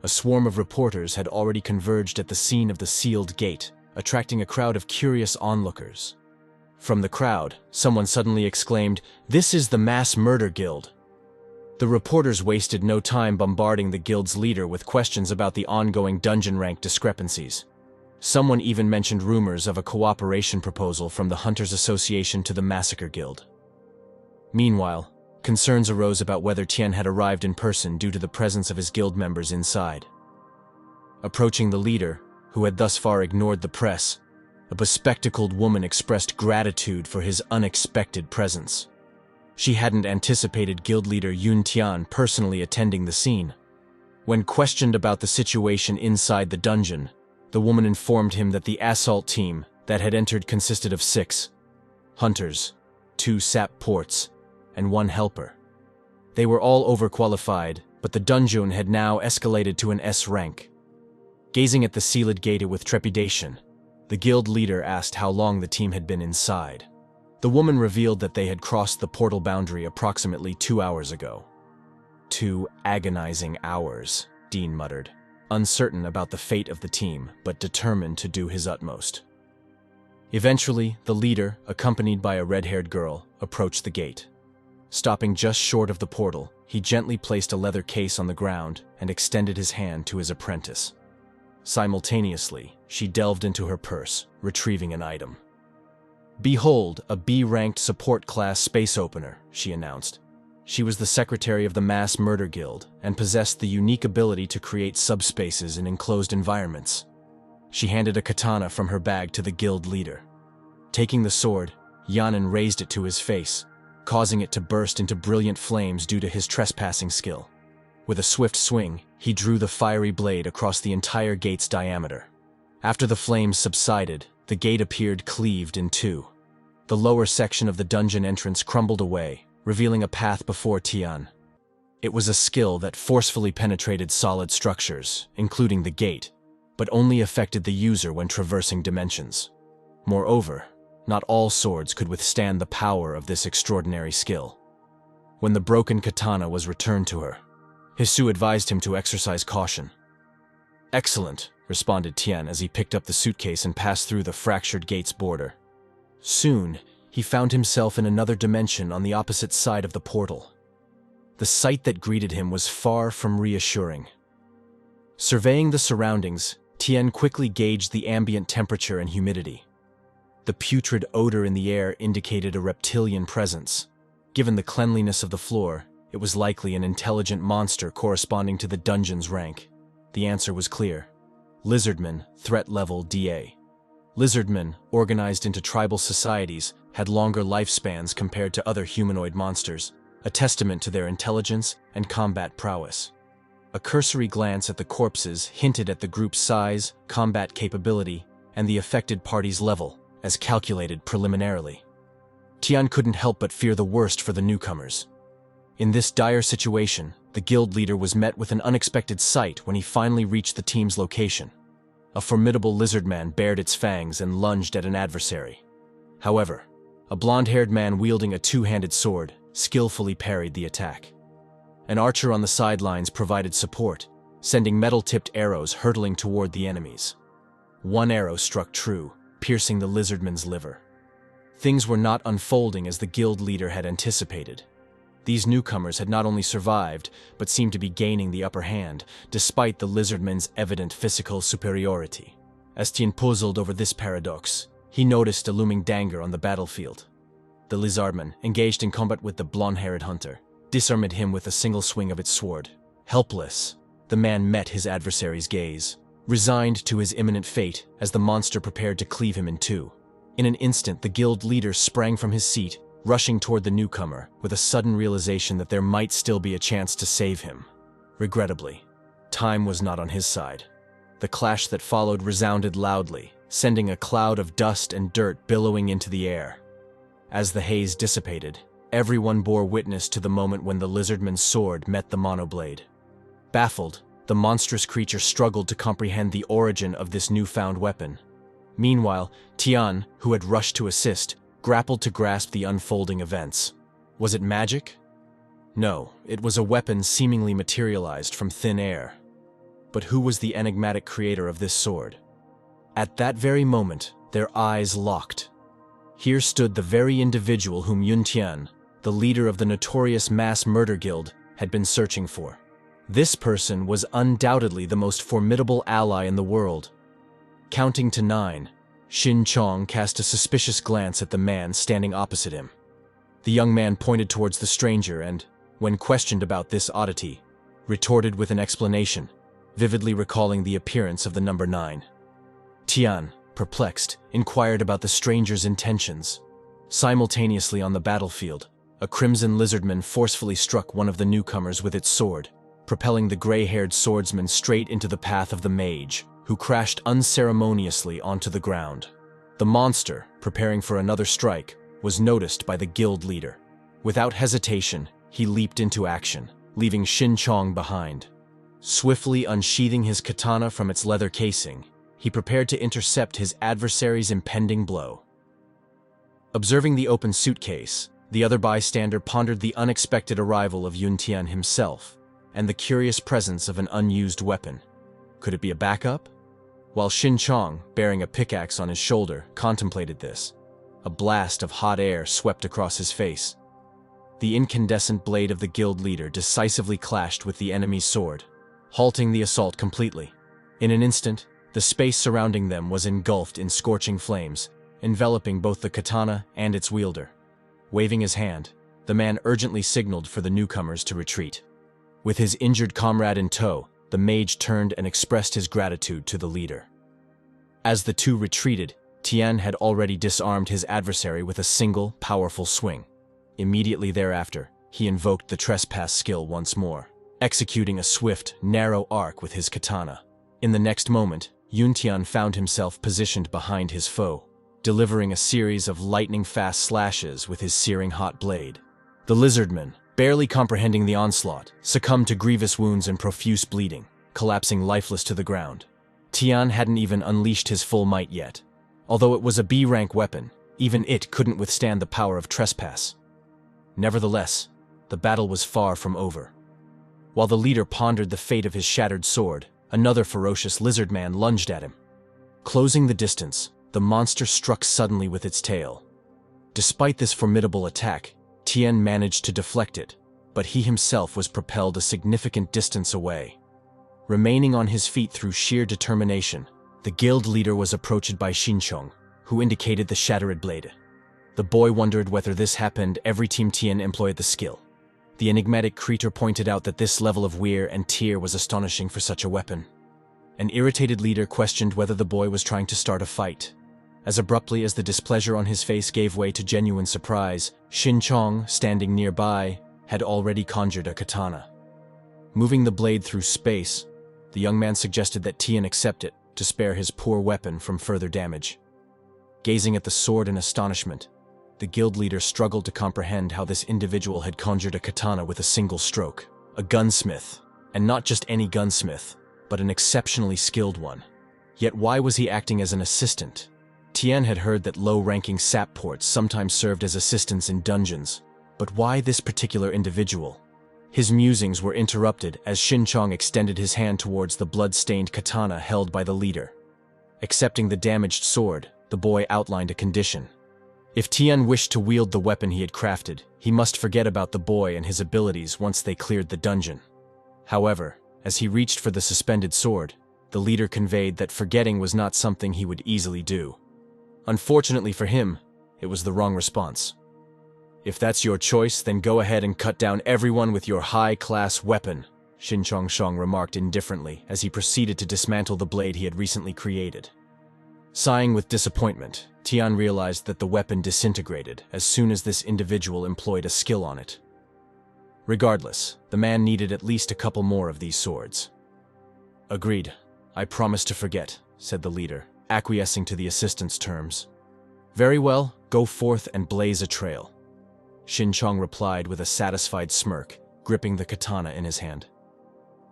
A swarm of reporters had already converged at the scene of the sealed gate, attracting a crowd of curious onlookers. From the crowd, someone suddenly exclaimed, "This is the Mass Murder Guild." The reporters wasted no time bombarding the guild's leader with questions about the ongoing dungeon rank discrepancies. Someone even mentioned rumors of a cooperation proposal from the Hunters Association to the Massacre Guild. Meanwhile, concerns arose about whether Tian had arrived in person due to the presence of his guild members inside. Approaching the leader, who had thus far ignored the press, a bespectacled woman expressed gratitude for his unexpected presence. She hadn't anticipated guild leader Yun Tian personally attending the scene. When questioned about the situation inside the dungeon, the woman informed him that the assault team that had entered consisted of 6 hunters, 2 sap ports, and 1 helper. They were all overqualified, but the dungeon had now escalated to an S rank. Gazing at the sealed gate with trepidation, the guild leader asked how long the team had been inside. The woman revealed that they had crossed the portal boundary approximately 2 hours ago. 2 agonizing hours, Dean muttered, uncertain about the fate of the team, but determined to do his utmost. Eventually, the leader, accompanied by a red-haired girl, approached the gate. Stopping just short of the portal, he gently placed a leather case on the ground and extended his hand to his apprentice. Simultaneously, she delved into her purse, retrieving an item. "Behold, a B-ranked support class space opener," she announced. She was the secretary of the Mass Murder Guild and possessed the unique ability to create subspaces in enclosed environments. She handed a katana from her bag to the guild leader. Taking the sword, Yanin raised it to his face, causing it to burst into brilliant flames due to his trespassing skill. With a swift swing, he drew the fiery blade across the entire gate's diameter. After the flames subsided, the gate appeared cleaved in 2. The lower section of the dungeon entrance crumbled away, revealing a path before Tian. It was a skill that forcefully penetrated solid structures, including the gate, but only affected the user when traversing dimensions. Moreover, not all swords could withstand the power of this extraordinary skill. When the broken katana was returned to her, Hisu advised him to exercise caution. "Excellent," responded Tian as he picked up the suitcase and passed through the fractured gate's border. Soon, he found himself in another dimension on the opposite side of the portal. The sight that greeted him was far from reassuring. Surveying the surroundings, Tian quickly gauged the ambient temperature and humidity. The putrid odor in the air indicated a reptilian presence. Given the cleanliness of the floor, it was likely an intelligent monster corresponding to the dungeon's rank. The answer was clear. Lizardmen, threat level DA. Lizardmen, organized into tribal societies, had longer lifespans compared to other humanoid monsters, a testament to their intelligence and combat prowess. A cursory glance at the corpses hinted at the group's size, combat capability, and the affected party's level, as calculated preliminarily. Tian couldn't help but fear the worst for the newcomers. In this dire situation, the guild leader was met with an unexpected sight when he finally reached the team's location. A formidable lizard man bared its fangs and lunged at an adversary. However, a blonde-haired man wielding a 2-handed sword skillfully parried the attack. An archer on the sidelines provided support, sending metal-tipped arrows hurtling toward the enemies. One arrow struck true, piercing the lizardman's liver. Things were not unfolding as the guild leader had anticipated. These newcomers had not only survived, but seemed to be gaining the upper hand, despite the lizardman's evident physical superiority. As Tian puzzled over this paradox, he noticed a looming danger on the battlefield. The lizardman, engaged in combat with the blonde-haired hunter, disarmed him with a single swing of its sword. Helpless, the man met his adversary's gaze, resigned to his imminent fate as the monster prepared to cleave him in 2. In an instant, the guild leader sprang from his seat, rushing toward the newcomer with a sudden realization that there might still be a chance to save him. Regrettably, time was not on his side. The clash that followed resounded loudly, sending a cloud of dust and dirt billowing into the air. As the haze dissipated, everyone bore witness to the moment when the lizardman's sword met the monoblade. Baffled, the monstrous creature struggled to comprehend the origin of this newfound weapon. Meanwhile, Tian, who had rushed to assist, grappled to grasp the unfolding events. Was it magic? No, it was a weapon seemingly materialized from thin air. But who was the enigmatic creator of this sword? At that very moment, their eyes locked. Here stood the very individual whom Yun Tian, the leader of the notorious Mass Murder Guild, had been searching for. This person was undoubtedly the most formidable ally in the world. Counting to 9, Xin Chong cast a suspicious glance at the man standing opposite him. The young man pointed towards the stranger and, when questioned about this oddity, retorted with an explanation, vividly recalling the appearance of the number 9. Tian, perplexed, inquired about the stranger's intentions. Simultaneously on the battlefield, a crimson lizardman forcefully struck one of the newcomers with its sword, propelling the gray-haired swordsman straight into the path of the mage, who crashed unceremoniously onto the ground. The monster, preparing for another strike, was noticed by the guild leader. Without hesitation, he leaped into action, leaving Xin Chong behind. Swiftly unsheathing his katana from its leather casing, he prepared to intercept his adversary's impending blow. Observing the open suitcase, the other bystander pondered the unexpected arrival of Yun Tian himself, and the curious presence of an unused weapon. Could it be a backup? While Xin Chong, bearing a pickaxe on his shoulder, contemplated this, a blast of hot air swept across his face. The incandescent blade of the guild leader decisively clashed with the enemy's sword, halting the assault completely. In an instant, the space surrounding them was engulfed in scorching flames, enveloping both the katana and its wielder. Waving his hand, the man urgently signaled for the newcomers to retreat. With his injured comrade in tow, the mage turned and expressed his gratitude to the leader. As the two retreated, Tian had already disarmed his adversary with a single, powerful swing. Immediately thereafter, he invoked the trespass skill once more, executing a swift, narrow arc with his katana. In the next moment, Yun Tian found himself positioned behind his foe, delivering a series of lightning-fast slashes with his searing hot blade. The lizardman, barely comprehending the onslaught, succumbed to grievous wounds and profuse bleeding, collapsing lifeless to the ground. Tian hadn't even unleashed his full might yet. Although it was a B-rank weapon, even it couldn't withstand the power of trespass. Nevertheless, the battle was far from over. While the leader pondered the fate of his shattered sword, another ferocious lizard man lunged at him. Closing the distance, the monster struck suddenly with its tail. Despite this formidable attack, Tian managed to deflect it, but he himself was propelled a significant distance away. Remaining on his feet through sheer determination, the guild leader was approached by Xin Chong, who indicated the shattered blade. The boy wondered whether this happened every time Tian employed the skill. The enigmatic creature pointed out that this level of wear and tear was astonishing for such a weapon. An irritated leader questioned whether the boy was trying to start a fight. As abruptly as the displeasure on his face gave way to genuine surprise, Xin Chong, standing nearby, had already conjured a katana. Moving the blade through space, the young man suggested that Tian accept it to spare his poor weapon from further damage. Gazing at the sword in astonishment, the guild leader struggled to comprehend how this individual had conjured a katana with a single stroke. A gunsmith, and not just any gunsmith, but an exceptionally skilled one. Yet why was he acting as an assistant? Tian had heard that low-ranking sap ports sometimes served as assistants in dungeons, but why this particular individual? His musings were interrupted as Xin Chong extended his hand towards the blood-stained katana held by the leader. Accepting the damaged sword, the boy outlined a condition. If Tian wished to wield the weapon he had crafted, he must forget about the boy and his abilities once they cleared the dungeon. However, as he reached for the suspended sword, the leader conveyed that forgetting was not something he would easily do. Unfortunately for him, it was the wrong response. "If that's your choice, then go ahead and cut down everyone with your high-class weapon," Xin Chong remarked indifferently as he proceeded to dismantle the blade he had recently created. Sighing with disappointment, Tian realized that the weapon disintegrated as soon as this individual employed a skill on it. Regardless, the man needed at least a couple more of these swords. "Agreed. I promise to forget," said the leader, acquiescing to the assistant's terms. "Very well, go forth and blaze a trail," Xin Chong replied with a satisfied smirk, gripping the katana in his hand.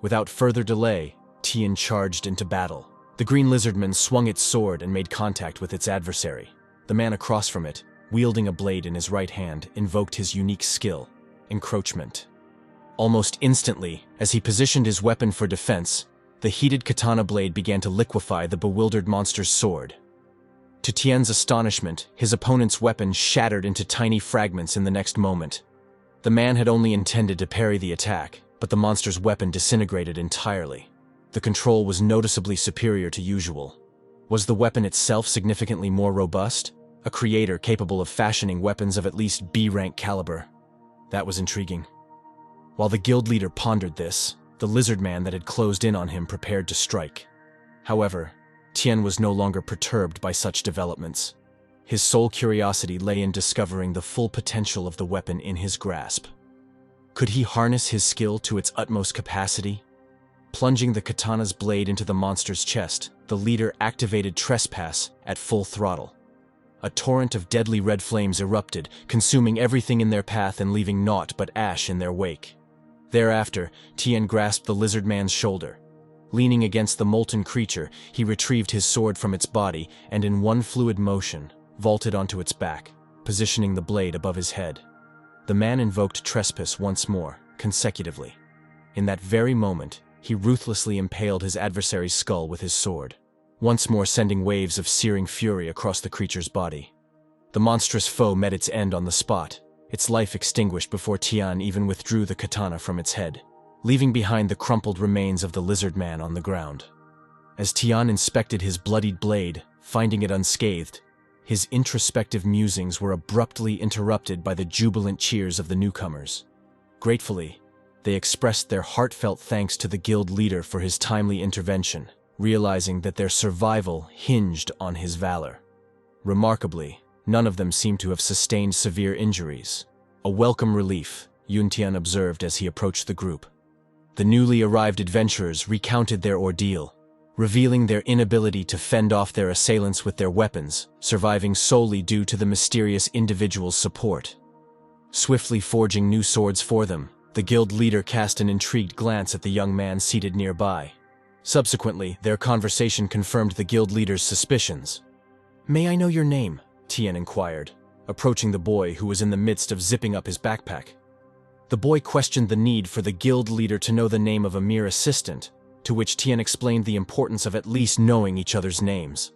Without further delay, Tian charged into battle. The green lizardman swung its sword and made contact with its adversary. The man across from it, wielding a blade in his right hand, invoked his unique skill, encroachment. Almost instantly, as he positioned his weapon for defense, the heated katana blade began to liquefy the bewildered monster's sword. To Tian's astonishment, his opponent's weapon shattered into tiny fragments in the next moment. The man had only intended to parry the attack, but the monster's weapon disintegrated entirely. The control was noticeably superior to usual. Was the weapon itself significantly more robust? a creator capable of fashioning weapons of at least B-rank caliber. That was intriguing. While the guild leader pondered this, the lizard man that had closed in on him prepared to strike. However, Tian was no longer perturbed by such developments. His sole curiosity lay in discovering the full potential of the weapon in his grasp. Could he harness his skill to its utmost capacity? Plunging the katana's blade into the monster's chest, the leader activated Trespass at full throttle. A torrent of deadly red flames erupted, consuming everything in their path and leaving naught but ash in their wake. Thereafter, Tian grasped the lizard man's shoulder. Leaning against the molten creature, he retrieved his sword from its body and in one fluid motion, vaulted onto its back, positioning the blade above his head. The man invoked Trespass once more, consecutively. In that very moment, he ruthlessly impaled his adversary's skull with his sword, once more sending waves of searing fury across the creature's body. The monstrous foe met its end on the spot, its life extinguished before Tian even withdrew the katana from its head, leaving behind the crumpled remains of the lizard man on the ground. As Tian inspected his bloodied blade, finding it unscathed, his introspective musings were abruptly interrupted by the jubilant cheers of the newcomers. Gratefully, they expressed their heartfelt thanks to the guild leader for his timely intervention, realizing that their survival hinged on his valor. Remarkably, none of them seemed to have sustained severe injuries. A welcome relief, Yuntian observed as he approached the group. The newly arrived adventurers recounted their ordeal, revealing their inability to fend off their assailants with their weapons, surviving solely due to the mysterious individual's support. Swiftly forging new swords for them, the guild leader cast an intrigued glance at the young man seated nearby. Subsequently, their conversation confirmed the guild leader's suspicions. "May I know your name?" Tian inquired, approaching the boy who was in the midst of zipping up his backpack. The boy questioned the need for the guild leader to know the name of a mere assistant, to which Tian explained the importance of at least knowing each other's names.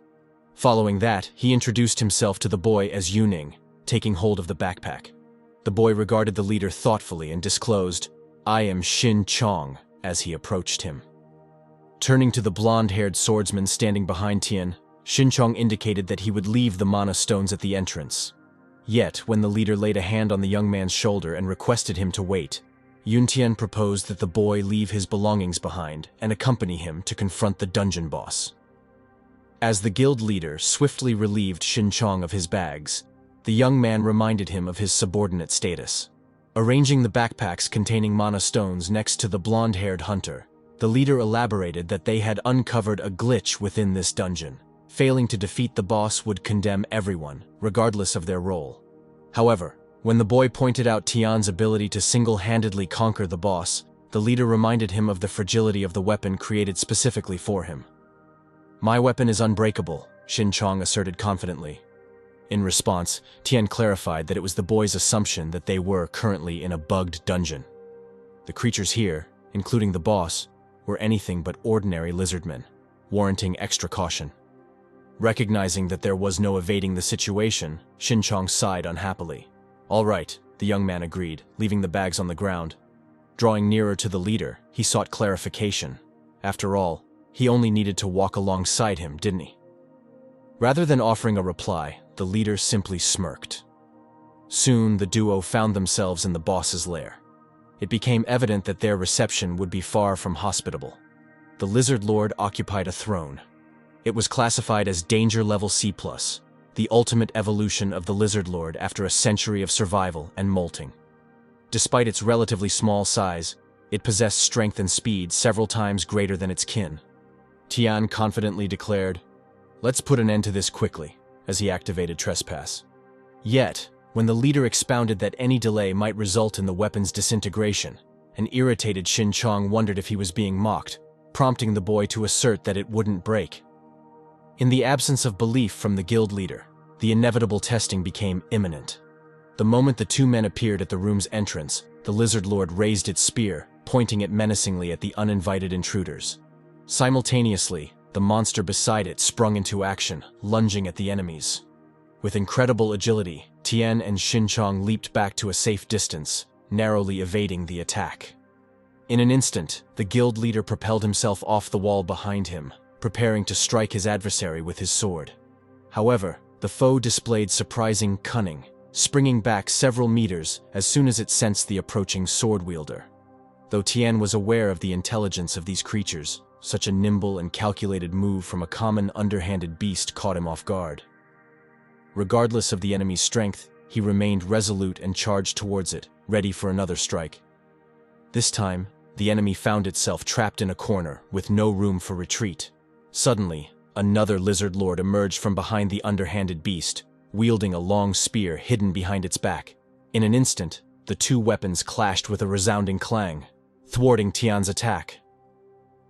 Following that, he introduced himself to the boy as Yuning, taking hold of the backpack. The boy regarded the leader thoughtfully and disclosed, "I am Xin Chong," as he approached him. Turning to the blonde-haired swordsman standing behind Tian, Xin Chong indicated that he would leave the mana stones at the entrance. Yet, when the leader laid a hand on the young man's shoulder and requested him to wait, Yuntian proposed that the boy leave his belongings behind and accompany him to confront the dungeon boss. As the guild leader swiftly relieved Xin Chong of his bags, the young man reminded him of his subordinate status. Arranging the backpacks containing mana stones next to the blonde-haired hunter, the leader elaborated that they had uncovered a glitch within this dungeon. Failing to defeat the boss would condemn everyone, regardless of their role. However, when the boy pointed out Tian's ability to single-handedly conquer the boss, the leader reminded him of the fragility of the weapon created specifically for him. "My weapon is unbreakable," Xin Chong asserted confidently. In response, Tian clarified that it was the boy's assumption that they were currently in a bugged dungeon. The creatures here, including the boss, were anything but ordinary lizardmen, warranting extra caution. Recognizing that there was no evading the situation, Xin Chong sighed unhappily. "All right," the young man agreed, leaving the bags on the ground. Drawing nearer to the leader, he sought clarification. After all, he only needed to walk alongside him, didn't he? Rather than offering a reply, the leader simply smirked. Soon, the duo found themselves in the boss's lair. It became evident that their reception would be far from hospitable. The Lizard Lord occupied a throne. It was classified as Danger Level C+, the ultimate evolution of the Lizard Lord after a century of survival and molting. Despite its relatively small size, it possessed strength and speed several times greater than its kin. Tian confidently declared, "Let's put an end to this quickly," as he activated Trespass. Yet, when the leader expounded that any delay might result in the weapon's disintegration, an irritated Xin Chong wondered if he was being mocked, prompting the boy to assert that it wouldn't break. In the absence of belief from the guild leader, the inevitable testing became imminent. The moment the two men appeared at the room's entrance, the Lizard Lord raised its spear, pointing it menacingly at the uninvited intruders. Simultaneously, the monster beside it sprung into action, lunging at the enemies. With incredible agility, Tian and Xin Chong leaped back to a safe distance, narrowly evading the attack. In an instant, the guild leader propelled himself off the wall behind him, preparing to strike his adversary with his sword. However, The foe displayed surprising cunning, springing back several meters as soon as it sensed the approaching sword wielder. Though Tian was aware of the intelligence of these creatures, such a nimble and calculated move from a common underhanded beast caught him off guard. Regardless of the enemy's strength, he remained resolute and charged towards it, ready for another strike. This time, the enemy found itself trapped in a corner with no room for retreat. Suddenly, another lizard lord emerged from behind the underhanded beast, wielding a long spear hidden behind its back. In an instant, the two weapons clashed with a resounding clang, thwarting Tian's attack.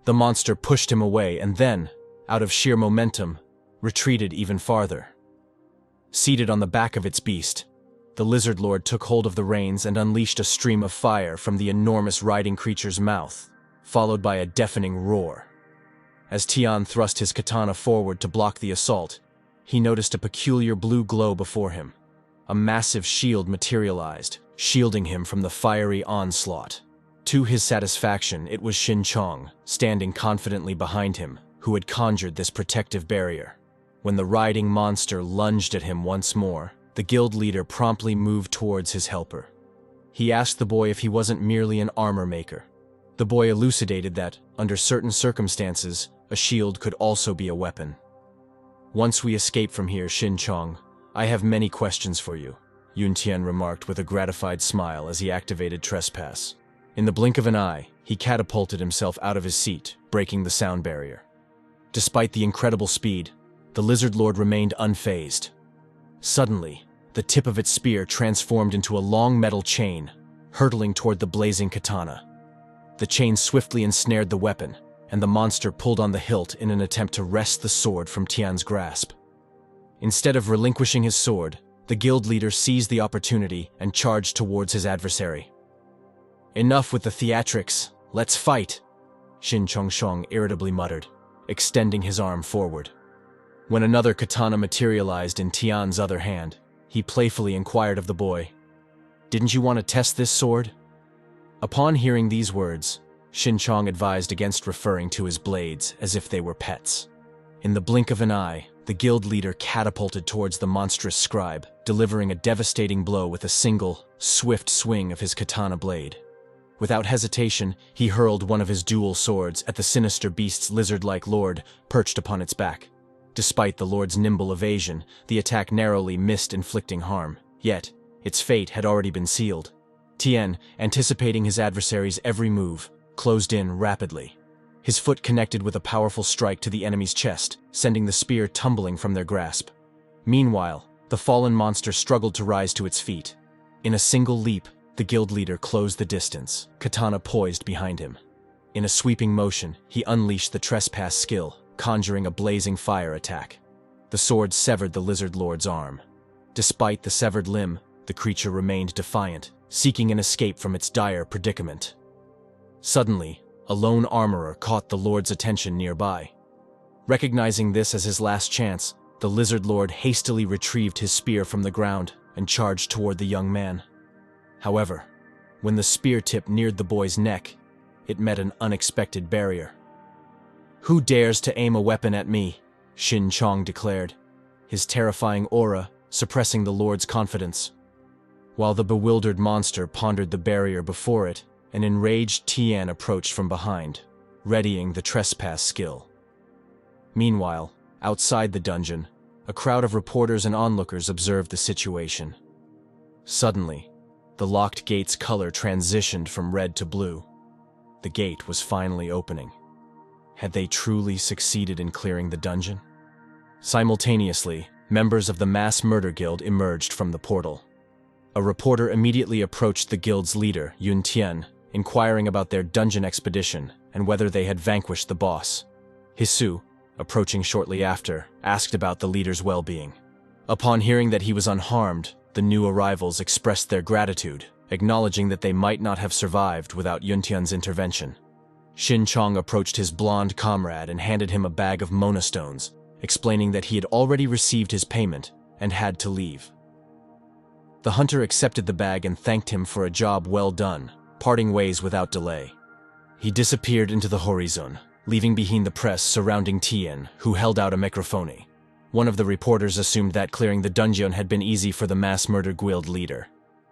The monster pushed him away and then, out of sheer momentum, retreated even farther. Seated on the back of its beast, the lizard lord took hold of the reins and unleashed a stream of fire from the enormous riding creature's mouth, followed by a deafening roar. As Tian thrust his katana forward to block the assault, he noticed a peculiar blue glow before him. A massive shield materialized, shielding him from the fiery onslaught. To his satisfaction, it was Xin Chong, standing confidently behind him, who had conjured this protective barrier. When the riding monster lunged at him once more, the guild leader promptly moved towards his helper. He asked the boy if he wasn't merely an armor maker. The boy elucidated that, under certain circumstances, a shield could also be a weapon. "Once we escape from here, Xin Chong, I have many questions for you," Yun Tian remarked with a gratified smile as he activated Trespass. In the blink of an eye, he catapulted himself out of his seat, breaking the sound barrier. Despite the incredible speed, the lizard lord remained unfazed. Suddenly, the tip of its spear transformed into a long metal chain, hurtling toward the blazing katana. The chain swiftly ensnared the weapon, and the monster pulled on the hilt in an attempt to wrest the sword from Tian's grasp. Instead of relinquishing his sword, the guild leader seized the opportunity and charged towards his adversary. "Enough with the theatrics, let's fight," Xin Chongshong irritably muttered, extending his arm forward. When another katana materialized in Tian's other hand, he playfully inquired of the boy, "Didn't you want to test this sword?" Upon hearing these words, Xin Chong advised against referring to his blades as if they were pets. In the blink of an eye, the guild leader catapulted towards the monstrous scribe, delivering a devastating blow with a single, swift swing of his katana blade. Without hesitation, he hurled one of his dual swords at the sinister beast's lizard-like lord perched upon its back. Despite the lord's nimble evasion, the attack narrowly missed inflicting harm. Yet, its fate had already been sealed. Tian, anticipating his adversary's every move, closed in rapidly. His foot connected with a powerful strike to the enemy's chest, sending the spear tumbling from their grasp. Meanwhile, the fallen monster struggled to rise to its feet. In a single leap, the guild leader closed the distance, katana poised behind him. In a sweeping motion, he unleashed the trespass skill, conjuring a blazing fire attack. The sword severed the lizard lord's arm. Despite the severed limb, the creature remained defiant, seeking an escape from its dire predicament. Suddenly, a lone armorer caught the lord's attention nearby. Recognizing this as his last chance, the lizard lord hastily retrieved his spear from the ground and charged toward the young man. However, when the spear tip neared the boy's neck, it met an unexpected barrier. "Who dares to aim a weapon at me?" Xin Chong declared, his terrifying aura suppressing the lord's confidence. While the bewildered monster pondered the barrier before it, an enraged Tian approached from behind, readying the trespass skill. Meanwhile, outside the dungeon, a crowd of reporters and onlookers observed the situation. Suddenly, the locked gate's color transitioned from red to blue. The gate was finally opening. Had they truly succeeded in clearing the dungeon? Simultaneously, members of the Mass Murder Guild emerged from the portal. A reporter immediately approached the guild's leader, Yun Tian, inquiring about their dungeon expedition and whether they had vanquished the boss. Hisu, approaching shortly after, asked about the leader's well-being. Upon hearing that he was unharmed, the new arrivals expressed their gratitude, acknowledging that they might not have survived without Yun Tian's intervention. Xin Chong approached his blonde comrade and handed him a bag of monastones, explaining that he had already received his payment and had to leave. The hunter accepted the bag and thanked him for a job well done, parting ways without delay. He disappeared into the horizon, leaving behind the press surrounding Tian, who held out a microphone. One of the reporters assumed that clearing the dungeon had been easy for the mass murder guild leader.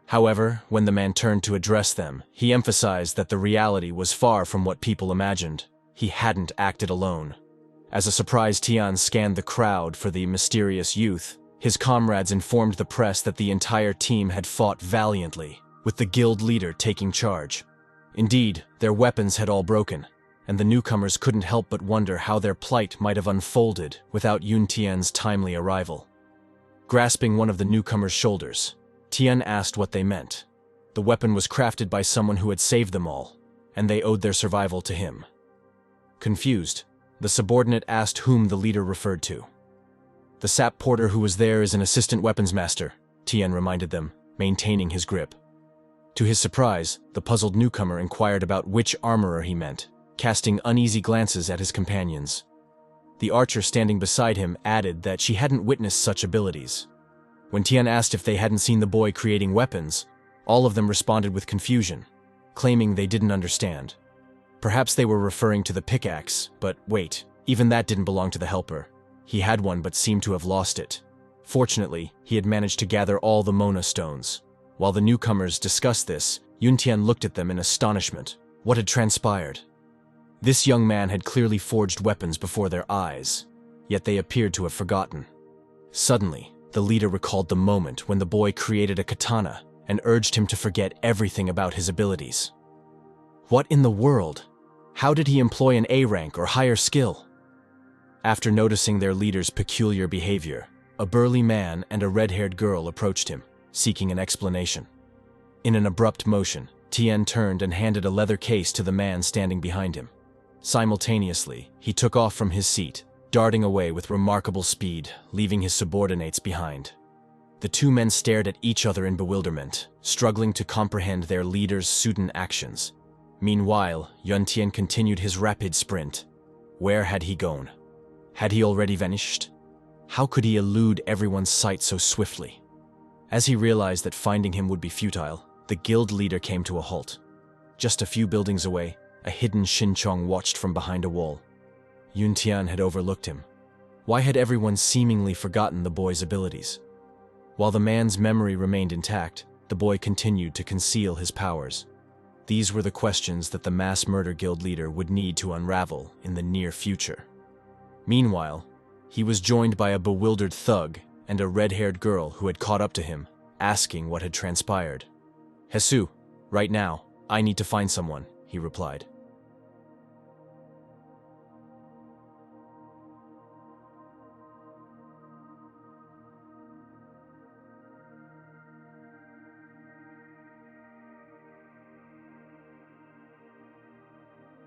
However, when the man turned to address them, he emphasized that the reality was far from what people imagined. He hadn't acted alone. As a surprise, Tian scanned the crowd for the mysterious youth. His comrades informed the press that the entire team had fought valiantly, with the guild leader taking charge. Indeed, their weapons had all broken, and the newcomers couldn't help but wonder how their plight might have unfolded without Yun Tian's timely arrival. Grasping one of the newcomers' shoulders, Tian asked what they meant. The weapon was crafted by someone who had saved them all, and they owed their survival to him. Confused, the subordinate asked whom the leader referred to. The sap porter who was there is an assistant weapons master, Tian reminded them, maintaining his grip. To his surprise, the puzzled newcomer inquired about which armorer he meant, casting uneasy glances at his companions. The archer standing beside him added that she hadn't witnessed such abilities. When Tian asked if they hadn't seen the boy creating weapons, all of them responded with confusion, claiming they didn't understand. Perhaps they were referring to the pickaxe, but wait, even that didn't belong to the helper. He had one but seemed to have lost it. Fortunately, he had managed to gather all the Mona stones. While the newcomers discussed this, Yun Tian looked at them in astonishment. What had transpired? This young man had clearly forged weapons before their eyes, yet they appeared to have forgotten. Suddenly, the leader recalled the moment when the boy created a katana and urged him to forget everything about his abilities. What in the world? How did he employ an A rank or higher skill? After noticing their leader's peculiar behavior, a burly man and a red-haired girl approached him, seeking an explanation. In an abrupt motion, Tian turned and handed a leather case to the man standing behind him. Simultaneously, he took off from his seat, darting away with remarkable speed, leaving his subordinates behind. The two men stared at each other in bewilderment, struggling to comprehend their leader's sudden actions. Meanwhile, Yun Tian continued his rapid sprint. Where had he gone? Had he already vanished? How could he elude everyone's sight so swiftly? As he realized that finding him would be futile, the guild leader came to a halt. Just a few buildings away, a hidden Shinchong watched from behind a wall. Yun Tian had overlooked him. Why had everyone seemingly forgotten the boy's abilities? While the man's memory remained intact, the boy continued to conceal his powers. These were the questions that the mass murder guild leader would need to unravel in the near future. Meanwhile, he was joined by a bewildered thug and a red-haired girl who had caught up to him, asking what had transpired. "Hesu, right now, I need to find someone," he replied.